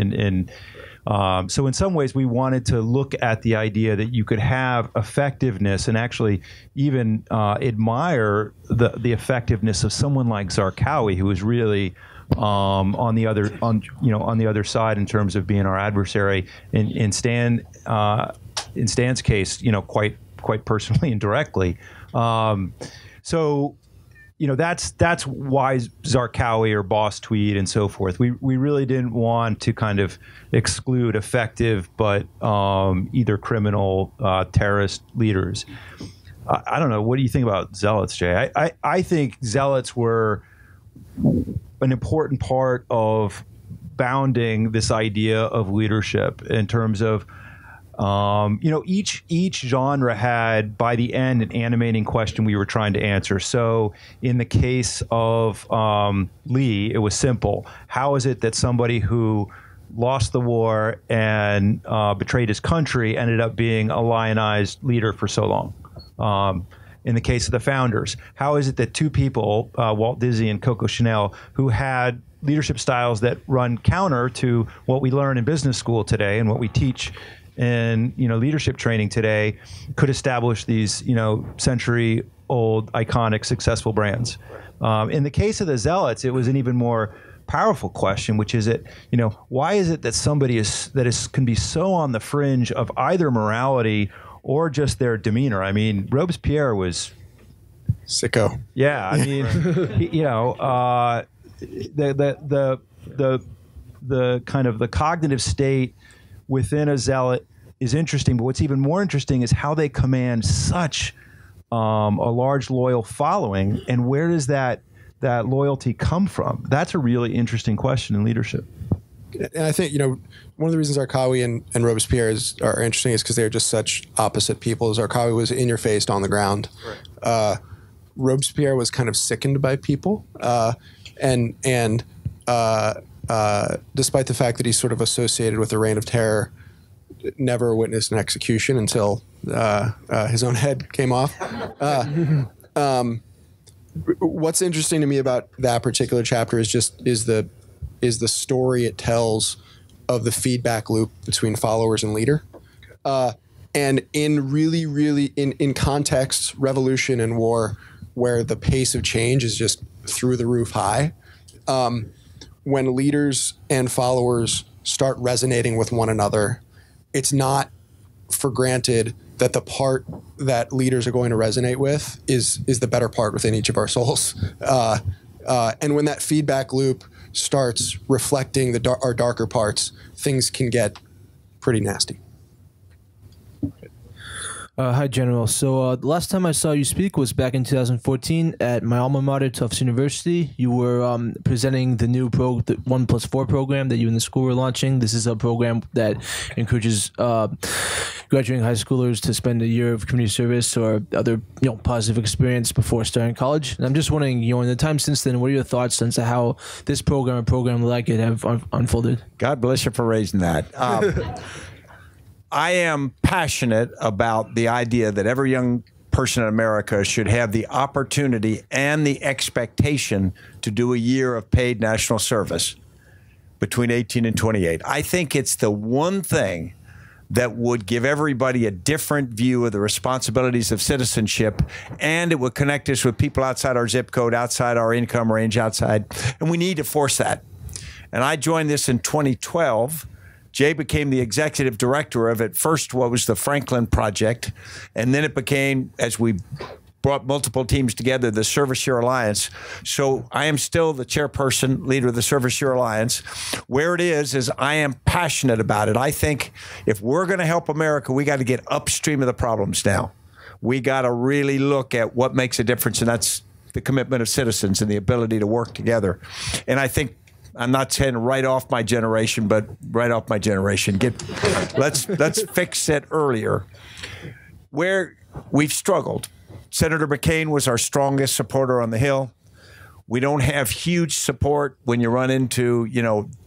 So in some ways, we wanted to look at the idea that you could have effectiveness and actually even admire the effectiveness of someone like Zarqawi, who was really on the other side in terms of being our adversary. In Stan's case, quite personally and directly. So. That's why Zarqawi or Boss Tweed and so forth. We really didn't want to kind of exclude effective but either criminal, terrorist leaders. I don't know. What do you think about Zealots, Jay? I think Zealots were an important part of bounding this idea of leadership in terms of each genre had, by the end, an animating question we were trying to answer. So in the case of Lee, it was simple. How is it that somebody who lost the war and betrayed his country ended up being a lionized leader for so long? In the case of the founders, how is it that two people, Walt Disney and Coco Chanel, who had leadership styles that run counter to what we learn in business school today and what we teach in leadership training today, could establish these century-old, iconic, successful brands. In the case of the Zealots, it was an even more powerful question, which is why is it that somebody can be so on the fringe of either morality or just their demeanor? I mean, Robespierre was sicko. Yeah, I mean, the kind of the cognitive state within a zealot is interesting, but what's even more interesting is how they command such a large loyal following, and where does that loyalty come from? That's a really interesting question in leadership. And I think, one of the reasons Zarqawi and Robespierre are interesting is because they're just such opposite people. Zarqawi was in your face, on the ground. Right. Robespierre was kind of sickened by people, and despite the fact that he's sort of associated with the Reign of Terror, never witnessed an execution until his own head came off. What's interesting to me about that particular chapter is the story it tells of the feedback loop between followers and leader. And in really in context, revolution and war, where the pace of change is just through the roof high, when leaders and followers start resonating with one another, it's not for granted that the part that leaders are going to resonate with is the better part within each of our souls. And when that feedback loop starts reflecting our darker parts, things can get pretty nasty. Hi, General. So the last time I saw you speak was back in 2014 at my alma mater, Tufts University. You were presenting the new the 1+4 program that you and the school were launching. This is a program that encourages graduating high schoolers to spend a year of community service or other positive experience before starting college. And I'm just wondering, in the time since then, what are your thoughts as to how this program or program like it have unfolded? God bless you for raising that. I am passionate about the idea that every young person in America should have the opportunity and the expectation to do a year of paid national service between 18 and 28. I think it's the one thing that would give everybody a different view of the responsibilities of citizenship, and it would connect us with people outside our zip code, outside our income range, outside, and we need to force that. And I joined this in 2012. Jay became the executive director of it. First, what was the Franklin Project, and then it became, as we brought multiple teams together, the Service Year Alliance. So I am still the chairperson, leader of the Service Year Alliance. Where it is I am passionate about it. I think if we're going to help America, we got to get upstream of the problems now. We got to really look at what makes a difference, and that's the commitment of citizens and the ability to work together. And I think, I'm not saying right off my generation, but right off my generation. Let's fix it earlier. Where we've struggled. Senator McCain was our strongest supporter on the Hill. We don't have huge support when you run into,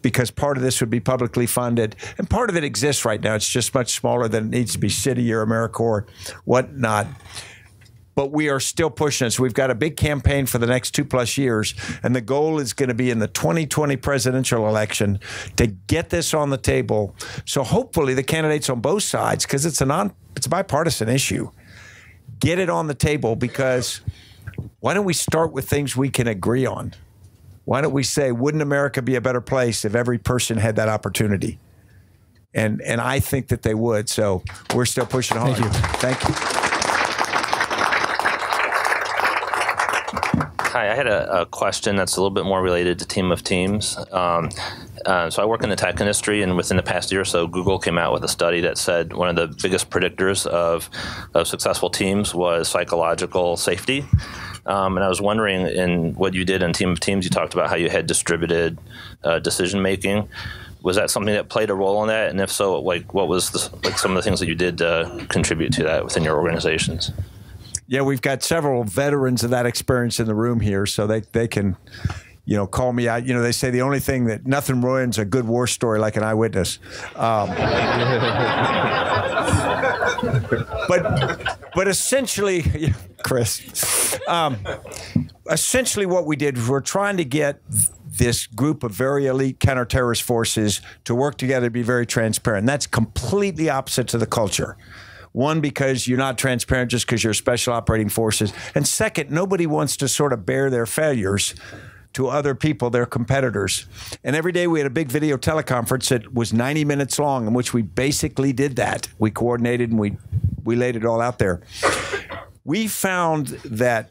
because part of this would be publicly funded, and part of it exists right now. It's just much smaller than it needs to be, city or AmeriCorps, whatnot. But we are still pushing it. So we've got a big campaign for the next 2+ years, and the goal is going to be in the 2020 presidential election to get this on the table. So hopefully the candidates on both sides, because it's a bipartisan issue, get it on the table, because why don't we start with things we can agree on? Why don't we say, wouldn't America be a better place if every person had that opportunity? And I think that they would. So we're still pushing hard. Thank you. Hi, I had a question that's a little bit more related to Team of Teams. So I work in the tech industry, and within the past year or so, Google came out with a study that said one of the biggest predictors of successful teams was psychological safety. And I was wondering, in what you did in Team of Teams, you talked about how you had distributed decision making. Was that something that played a role in that? And if so, what was some of the things that you did to contribute to that within your organizations? Yeah, we've got several veterans of that experience in the room here, so they can, call me out. They say the only thing that nothing ruins a good war story like an eyewitness. But essentially, Chris, essentially what we did was we're trying to get this group of very elite counterterrorist forces to work together to be very transparent. That's completely opposite to the culture. One, because you're not transparent just because you're special operating forces. And second, nobody wants to sort of bear their failures to other people, their competitors. And every day we had a big video teleconference that was 90 minutes long, in which we basically did that. We coordinated and we laid it all out there. We found that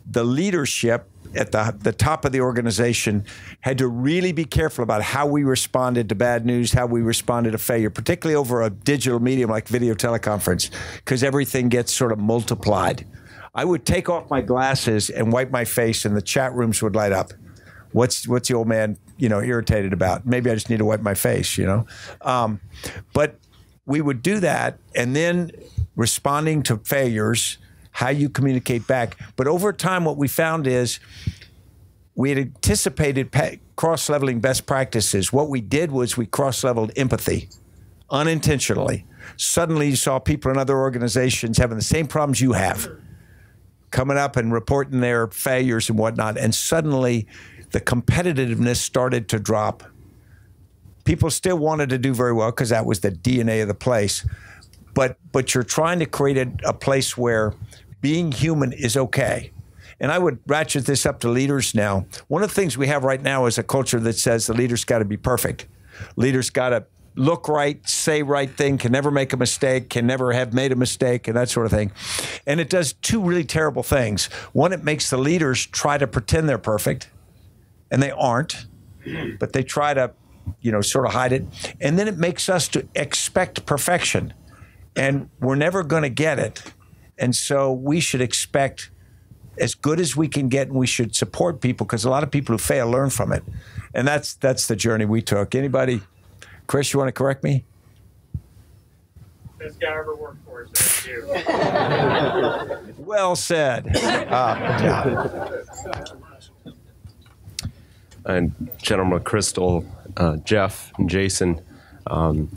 the leadership at the top of the organization had to really be careful about how we responded to bad news, how we responded to failure, particularly over a digital medium like video teleconference, because everything gets sort of multiplied. I would take off my glasses and wipe my face, and the chat rooms would light up. What's the old man, irritated about? Maybe I just need to wipe my face, But we would do that, and then responding to failures, how you communicate back. But over time, what we found is we had anticipated cross-leveling best practices. What we did was we cross-leveled empathy unintentionally. Suddenly, you saw people in other organizations having the same problems you have, coming up and reporting their failures and whatnot. And suddenly, the competitiveness started to drop. People still wanted to do very well because that was the DNA of the place. But you're trying to create a place where being human is okay. And I would ratchet this up to leaders now. One of the things we have right now is a culture that says the leader's got to be perfect. Leaders got to look right, say right thing, can never make a mistake, can never have made a mistake, and that sort of thing. And it does two really terrible things. One, it makes the leaders try to pretend they're perfect, and they aren't, but they try to, sort of hide it. And then it makes us to expect perfection, and we're never going to get it. And so we should expect as good as we can get, and we should support people, because a lot of people who fail learn from it. And that's the journey we took. Anybody? Chris, you want to correct me? Best guy I ever worked for, so you. Well said. And General McChrystal, Jeff, and Jason, I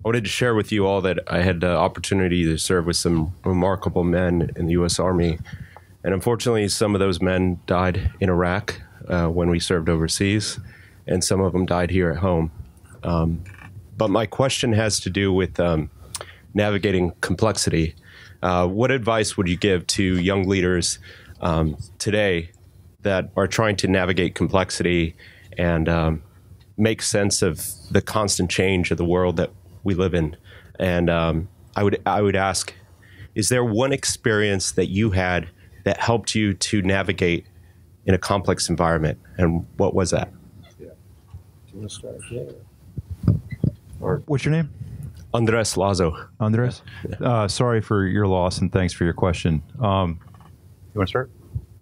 wanted to share with you all that I had the opportunity to serve with some remarkable men in the U.S. Army. And unfortunately, some of those men died in Iraq when we served overseas, and some of them died here at home. But my question has to do with navigating complexity. What advice would you give to young leaders today that are trying to navigate complexity and make sense of the constant change of the world that we live in? And I would ask, is there one experience that you had that helped you to navigate in a complex environment, and what was that? Yeah. Do you want to start here? What's your name? Andres Lazo. Andres? Yeah. Sorry for your loss, and thanks for your question. You want to start?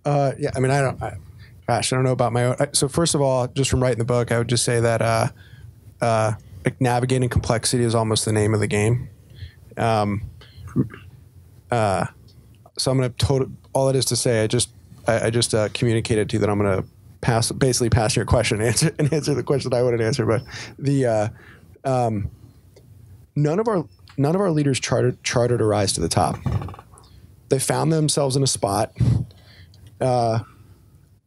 Yeah, I mean, I don't know about my own. So first of all, just from writing the book, I would just say that like navigating complexity is almost the name of the game. So I'm going to all it is to say, I just communicated to you that I'm going to basically pass your question and answer the question I wouldn't answer. But the none of our leaders chartered a rise to the top. They found themselves in a spot,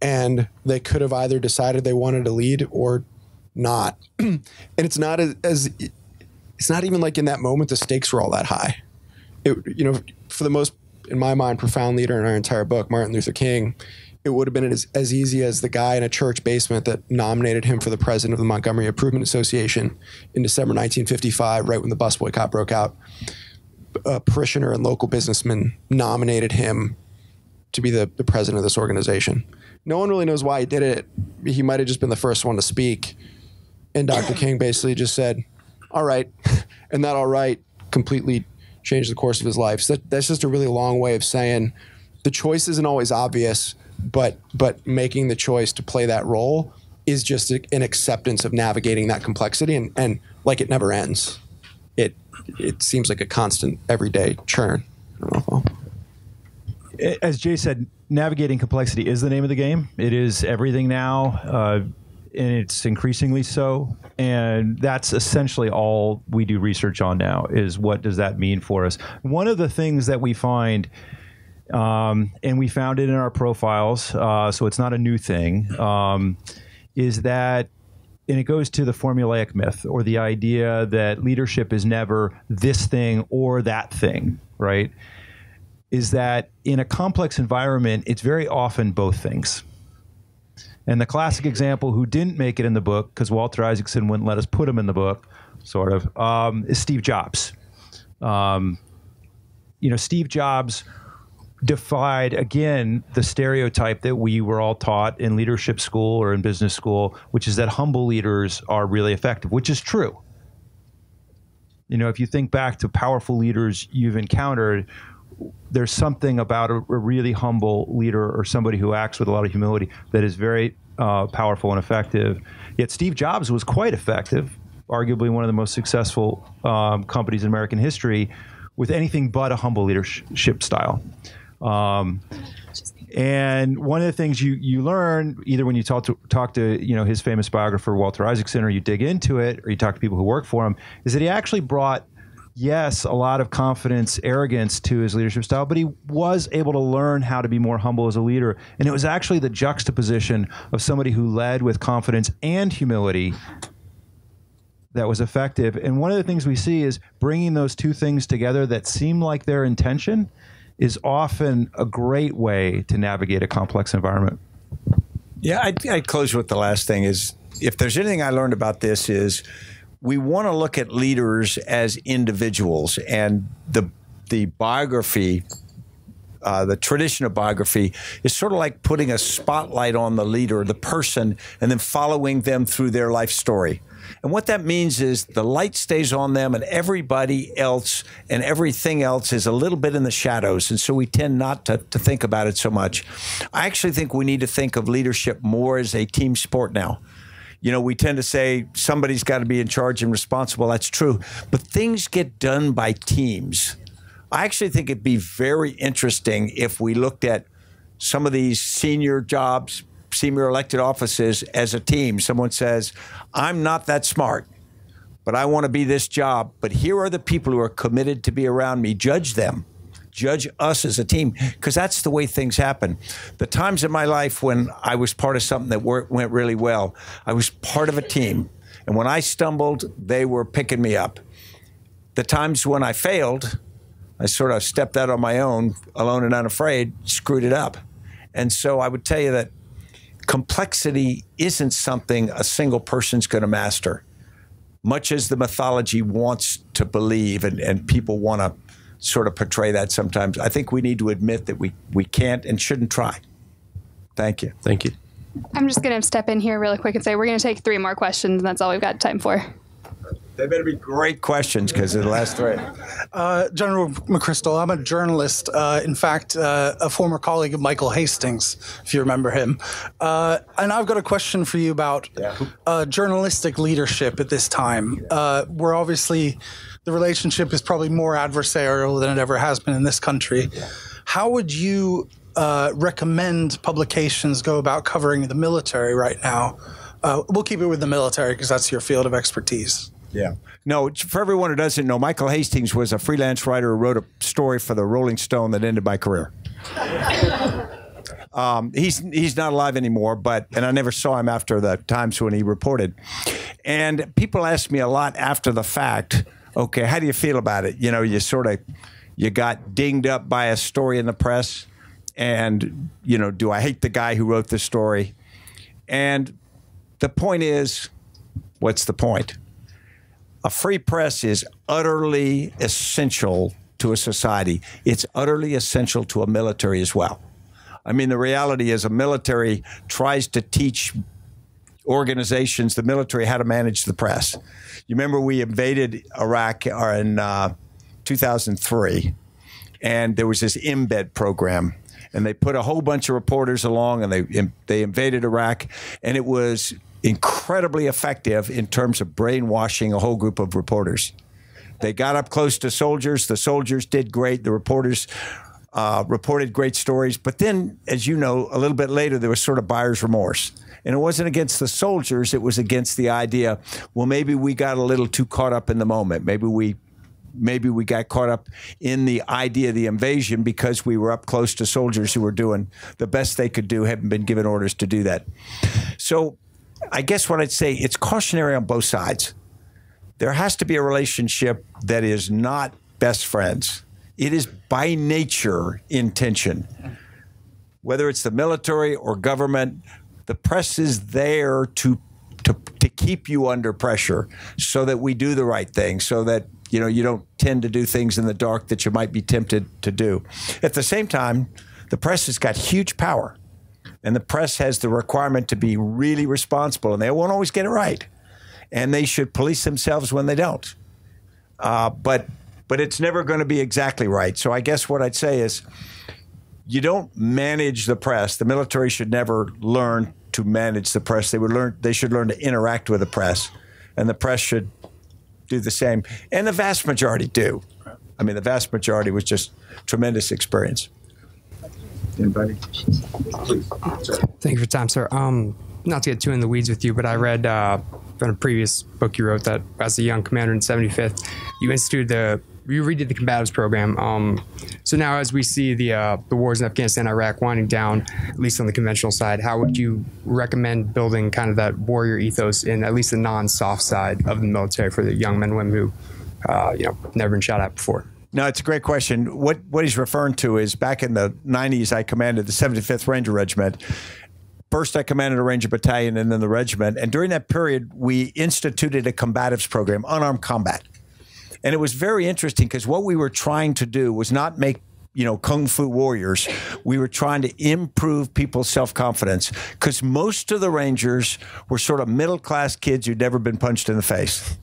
and they could have either decided they wanted to lead or not. And it's not it's not even like in that moment the stakes were all that high. For the most, in my mind, profound leader in our entire book, Martin Luther King, it would have been as easy as the guy in a church basement that nominated him for the president of the Montgomery Improvement Association in December 1955, right when the bus boycott broke out. A parishioner and local businessman nominated him to be the president of this organization. No one really knows why he did it. He might have just been the first one to speak. And Dr. King basically just said, all right. And that all right completely changed the course of his life. So that's just a really long way of saying the choice isn't always obvious, but making the choice to play that role is just an acceptance of navigating that complexity, and like it never ends. It seems like a constant everyday churn. I don't know. As Jay said, navigating complexity is the name of the game. It is everything now, and it's increasingly so. And that's essentially all we do research on now, is what does that mean for us? One of the things that we find, and we found it in our profiles, so it's not a new thing, is that, and it goes to the formulaic myth, or the idea that leadership is never this thing or that thing, right? Is that in a complex environment, it's very often both things. And the classic example who didn't make it in the book, because Walter Isaacson wouldn't let us put him in the book, sort of, is Steve Jobs. Steve Jobs defied, again, the stereotype that we were all taught in leadership school or in business school, which is that humble leaders are really effective, which is true. If you think back to powerful leaders you've encountered, there's something about a really humble leader or somebody who acts with a lot of humility that is very powerful and effective. Yet Steve Jobs was quite effective, arguably one of the most successful companies in American history, with anything but a humble leadership style. And one of the things you learn, either when you talk to his famous biographer Walter Isaacson, or you dig into it, or you talk to people who work for him, is that he actually brought, yes, a lot of confidence, arrogance to his leadership style, but he was able to learn how to be more humble as a leader. And it was actually the juxtaposition of somebody who led with confidence and humility that was effective. And one of the things we see is bringing those two things together that seem like their intention is often a great way to navigate a complex environment. Yeah, I'd close with the last thing is, if there's anything I learned about this, is we want to look at leaders as individuals, and the biography, the tradition of biography is sort of like putting a spotlight on the leader, the person, and then following them through their life story. And what that means is the light stays on them, and everybody else and everything else is a little bit in the shadows. And so we tend not to think about it so much. I actually think we need to think of leadership more as a team sport now. We tend to say somebody's got to be in charge and responsible. That's true. But things get done by teams. I actually think it'd be very interesting if we looked at some of these senior jobs, senior elected offices as a team. Someone says, I'm not that smart, but I want to be this job. But here are the people who are committed to be around me. Judge them. Judge us as a team, because that's the way things happen. The times in my life when I was part of something that went really well, I was part of a team. And when I stumbled, they were picking me up. The times when I failed, I sort of stepped out on my own, alone and unafraid, screwed it up. And so I would tell you that complexity isn't something a single person's going to master, much as the mythology wants to believe, and people want to sort of portray that sometimes. I think we need to admit that we can't and shouldn't try. Thank you. Thank you. I'm just going to step in here really quick and say we're going to take 3 more questions, and that's all we've got time for. They better be great questions, because of the last 3. General McChrystal, I'm a journalist. In fact, a former colleague of Michael Hastings, if you remember him. And I've got a question for you about journalistic leadership at this time. We're obviously, the relationship is probably more adversarial than it ever has been in this country. How would you recommend publications go about covering the military right now? We'll keep it with the military because that's your field of expertise. Yeah. No, for everyone who doesn't know, Michael Hastings was a freelance writer who wrote a story for the Rolling Stone that ended my career. He's not alive anymore, and I never saw him after the times when he reported. And people ask me a lot after the fact, okay, how do you feel about it? You got dinged up by a story in the press, and, do I hate the guy who wrote the story? And the point is, what's the point? A free press is utterly essential to a society. It's utterly essential to a military as well. I mean, the reality is a military tries to teach organizations, the military, how to manage the press. You remember we invaded Iraq in 2003, and there was this embed program. And they put a whole bunch of reporters along, and they invaded Iraq, and it was incredibly effective in terms of brainwashing a whole group of reporters. They got up close to soldiers. The soldiers did great. The reporters reported great stories. But then, as you know, a little bit later, there was sort of buyer's remorse. And it wasn't against the soldiers. It was against the idea, well, maybe we got a little too caught up in the moment. Maybe we got caught up in the idea of the invasion because we were up close to soldiers who were doing the best they could do, hadn't been given orders to do that. So I guess what I'd say, it's cautionary on both sides. There has to be a relationship that is not best friends. It is by nature in tension. Whether it's the military or government, The press is there to keep you under pressure so that we do the right thing, so that you don't tend to do things in the dark that you might be tempted to do. At the same time, the press has got huge power, and the press has the requirement to be really responsible, and they won't always get it right, and they should police themselves when they don't. But it's never going to be exactly right. So I guess what I'd say is you don't manage the press. The military should never learn to manage the press. They should learn to interact with the press, and the press should do the same. And the vast majority do. I mean, the vast majority was just tremendous experience. Anybody? Please. Thank you for your time, sir. Not to get too in the weeds with you, but I read from a previous book you wrote that as a young commander in 75th, you redid the combatives program. So now as we see the wars in Afghanistan, Iraq winding down, at least on the conventional side, how would you recommend building kind of that warrior ethos in at least the non-soft side of the military for the young men and women who, never been shot at before? No, it's a great question. What he's referring to is back in the 90s, I commanded the 75th Ranger Regiment. First, I commanded a Ranger Battalion and then the regiment. And during that period, we instituted a combatives program, unarmed combat. And it was very interesting because what we were trying to do was not make, kung fu warriors. We were trying to improve people's self-confidence because most of the Rangers were sort of middle-class kids who'd never been punched in the face.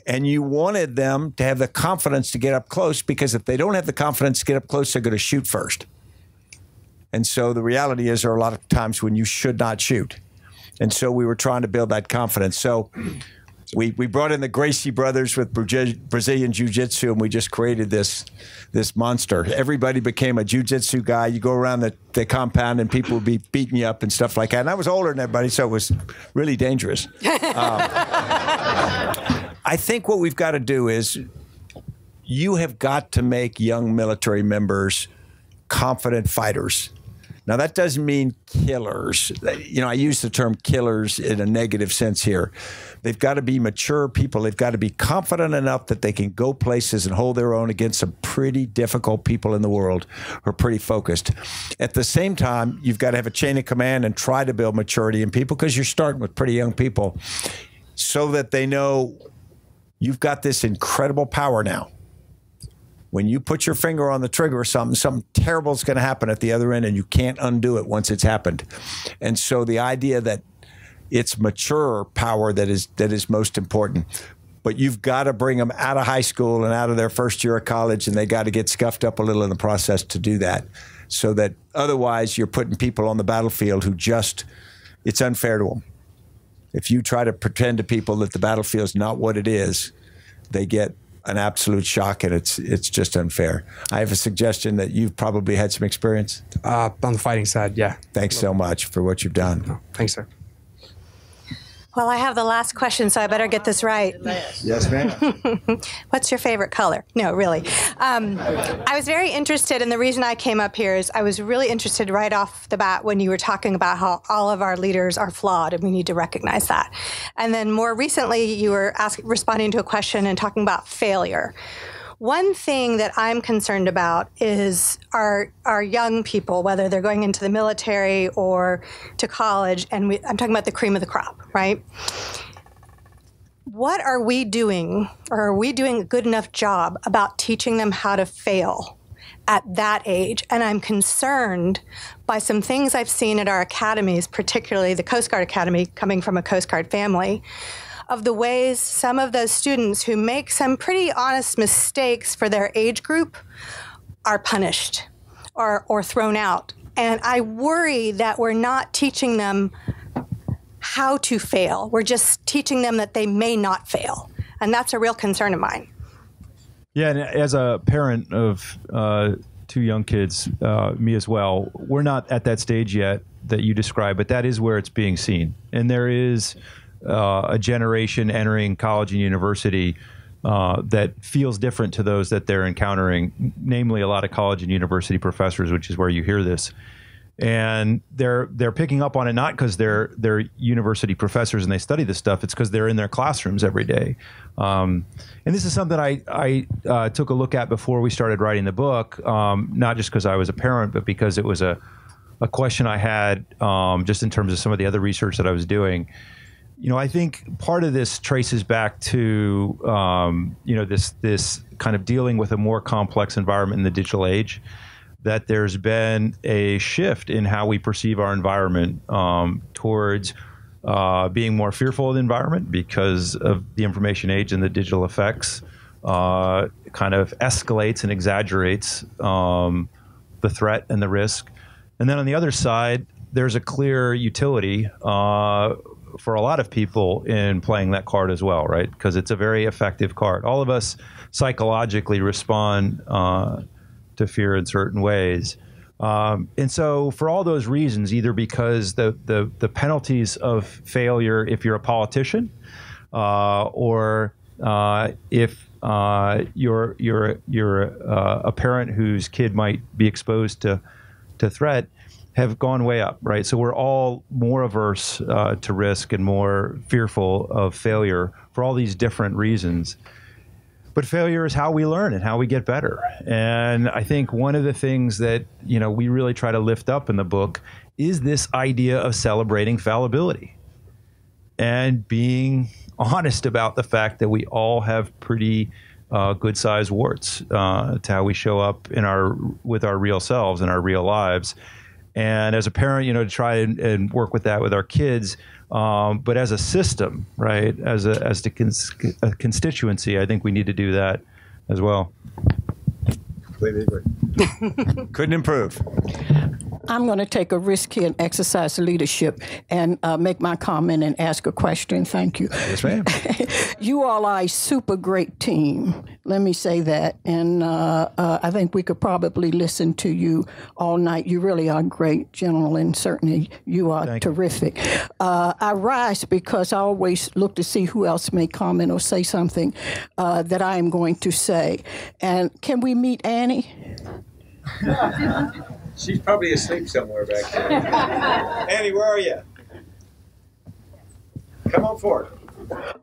And you wanted them to have the confidence to get up close because if they don't have the confidence to get up close, they're going to shoot first. And so the reality is there are a lot of times when you should not shoot. And so we were trying to build that confidence. So we brought in the Gracie brothers with Brazilian Jiu-Jitsu, and we just created this monster. Everybody became a Jiu-Jitsu guy. You go around the compound, and people would be beating you up and stuff like that. And I was older than everybody, so it was really dangerous. I think what we've got to do is you have got to make young military members confident fighters. Now, that doesn't mean killers. I use the term killers in a negative sense here. They've got to be mature people. They've got to be confident enough that they can go places and hold their own against some pretty difficult people in the world who are pretty focused. At the same time, you've got to have a chain of command and try to build maturity in people because you're starting with pretty young people so that they know you've got this incredible power now. When you put your finger on the trigger or something terrible is going to happen at the other end, and you can't undo it once it's happened. And so the idea that it's mature power that is most important. But you've got to bring them out of high school and out of their first year of college, and they got to get scuffed up a little in the process to do that. So that otherwise you're putting people on the battlefield who it's unfair to them. If you try to pretend to people that the battlefield is not what it is, they get an absolute shock, and it's just unfair. I have a suggestion that you've probably had some experience. On the fighting side, yeah. Thanks so much for what you've done. Thanks, sir. Well, I have the last question, so I better get this right. Yes, ma'am. What's your favorite color? No, really. I was very interested, and the reason I came up here is I was really interested right off the bat when you were talking about how all of our leaders are flawed, and we need to recognize that. And then more recently, you were responding to a question and talking about failure. One thing that I'm concerned about is our young people, whether they're going into the military or to college, and I'm talking about the cream of the crop, right? What are we doing, or are we doing a good enough job about teaching them how to fail at that age? And I'm concerned by some things I've seen at our academies, particularly the Coast Guard Academy, coming from a Coast Guard family, of the ways some of those students who make some pretty honest mistakes for their age group are punished or thrown out. And I worry that we're not teaching them how to fail. We're just teaching them that they may not fail. And that's a real concern of mine. Yeah, and as a parent of two young kids, me as well, we're not at that stage yet that you described, but that is where it's being seen. And there is a generation entering college and university that feels different to those that they're encountering, namely a lot of college and university professors, which is where you hear this. And they're picking up on it not because they're university professors and they study this stuff. It's because they're in their classrooms every day. And this is something I took a look at before we started writing the book, not just because I was a parent, but because it was a a question I had just in terms of some of the other research that I was doing. I think part of this traces back to this kind of dealing with a more complex environment in the digital age. That there's been a shift in how we perceive our environment towards being more fearful of the environment because of the information age and the digital effects. Kind of escalates and exaggerates the threat and the risk. And then on the other side, there's a clear utility for a lot of people in playing that card as well, right? Because it's a very effective card. All of us psychologically respond to fear in certain ways. And so for all those reasons, either because the penalties of failure if you're a politician, or if you're a parent whose kid might be exposed to threat, have gone way up, right? So we're all more averse to risk and more fearful of failure for all these different reasons. But failure is how we learn and how we get better. And I think one of the things that we really try to lift up in the book is this idea of celebrating fallibility and being honest about the fact that we all have pretty good-sized warts to how we show up with our real selves and our real lives. And as a parent, to try and work with that with our kids, but as a system, right, as a constituency, I think we need to do that as well. Completely agree. Couldn't improve. I'm going to take a risk here and exercise leadership and make my comment and ask a question. Thank you. Yes, ma'am. You all are a super great team. Let me say that. And I think we could probably listen to you all night. You really are great, General, and certainly you are terrific. I rise because I always look to see who else may comment or say something that I am going to say. And can we meet Annie? She's probably asleep somewhere back there. Annie, where are you? Come on forward.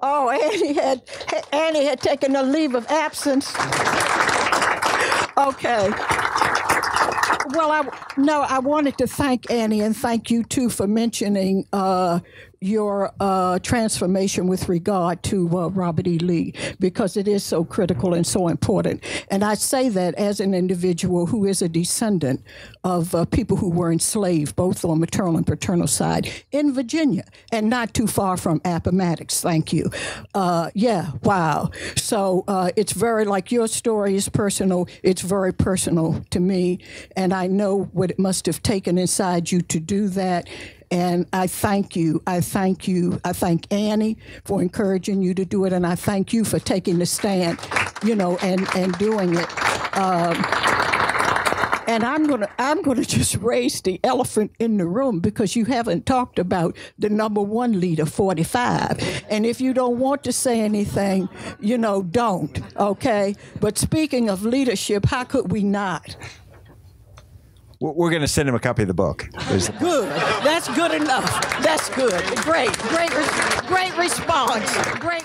Oh, Annie had taken a leave of absence. Okay. Well, I wanted to thank Annie and thank you too for mentioning your transformation with regard to Robert E. Lee, because it is so critical and so important. And I say that as an individual who is a descendant of people who were enslaved, both on maternal and paternal side, in Virginia, and not too far from Appomattox. Thank you. Yeah, wow. So it's very, like your story is personal, it's very personal to me, and I know what it must have taken inside you to do that. And I thank you. I thank you. I thank Annie for encouraging you to do it, and I thank you for taking the stand, and doing it. And I'm gonna just raise the elephant in the room, because you haven't talked about the #1 leader, 45. And if you don't want to say anything, don't. Okay. But speaking of leadership, how could we not? We're going to send him a copy of the book. Good. That's good enough. That's good. Great response. Great